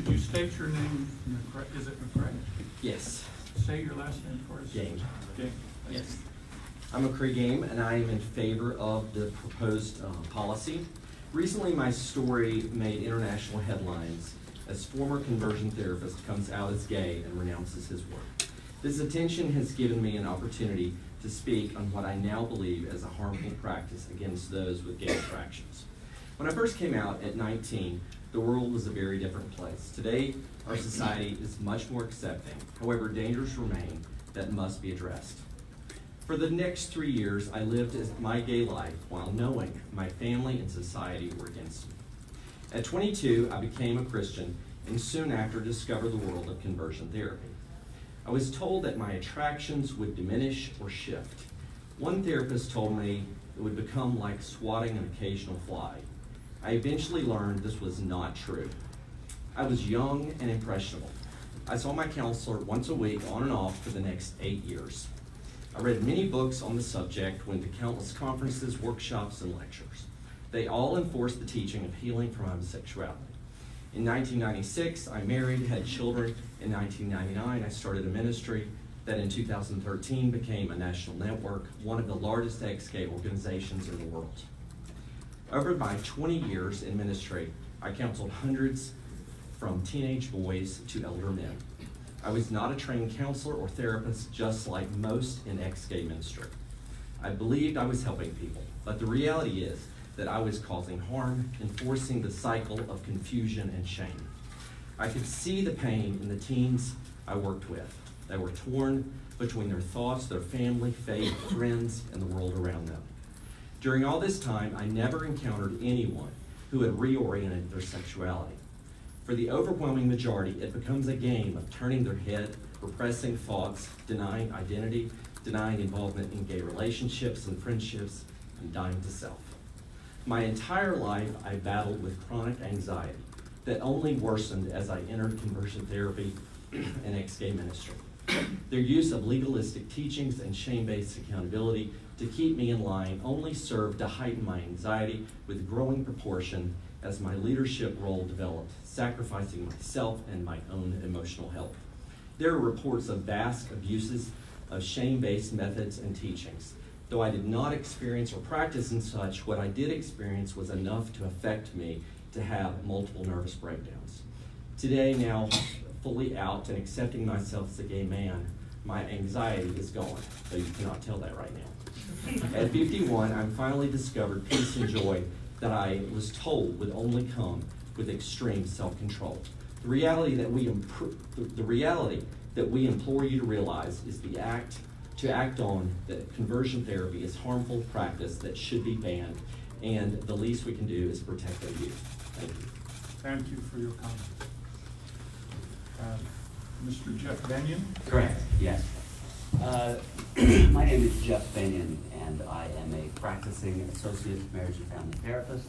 Could you state your name, McKrae? Is it McKrae? Yes. Say your last name for us. Game. Game. Yes. I'm McKrae Game, and I am in favor of the proposed policy. Recently, my story made international headlines as former conversion therapist comes out as gay and renounces his work. This attention has given me an opportunity to speak on what I now believe is a harmful practice against those with gay attractions. When I first came out at 19, the world was a very different place. Today, our society is much more accepting. However, dangers remain that must be addressed. For the next 3 years, I lived my gay life while knowing my family and society were against me. At 22, I became a Christian and soon after discovered the world of conversion therapy. I was told that my attractions would diminish or shift. One therapist told me it would become like swatting an occasional fly. I eventually learned this was not true. I was young and impressionable. I saw my counselor once a week on and off for the next 8 years. I read many books on the subject, went to countless conferences, workshops, and lectures. They all enforced the teaching of healing from homosexuality. In 1996, I married, had children. In 1999, I started a ministry that in 2013 became a national network, one of the largest ex-gay organizations in the world. Over my 20 years in ministry, I counseled hundreds from teenage boys to elder men. I was not a trained counselor or therapist, just like most in ex-gay ministry. I believed I was helping people, but the reality is that I was causing harm, enforcing the cycle of confusion and shame. I could see the pain in the teens I worked with. They were torn between their thoughts, their family, faith, friends, and the world around them. During all this time, I never encountered anyone who had reoriented their sexuality. For the overwhelming majority, it becomes a game of turning their head, repressing thoughts, denying identity, denying involvement in gay relationships and friendships, and dying to self. My entire life, I battled with chronic anxiety that only worsened as I entered conversion therapy and ex-gay ministry. Their use of legalistic teachings and shame-based accountability to keep me in line only served to heighten my anxiety with growing proportion as my leadership role developed, sacrificing myself and my own emotional health. There are reports of vast abuses of shame-based methods and teachings. Though I did not experience or practice in such, what I did experience was enough to affect me to have multiple nervous breakdowns. Today, now fully out and accepting myself as a gay man, my anxiety is gone, though you cannot tell that right now. At 51, I finally discovered peace and joy that I was told would only come with extreme self-control. The reality that we implore you to realize is to act on that conversion therapy is harmful practice that should be banned, and the least we can do is protect our youth. Thank you. Thank you for your comment. Mr. Jeff Benyon? Correct, yes. My name is Jeff Benyon, and I am a practicing associate marriage and family therapist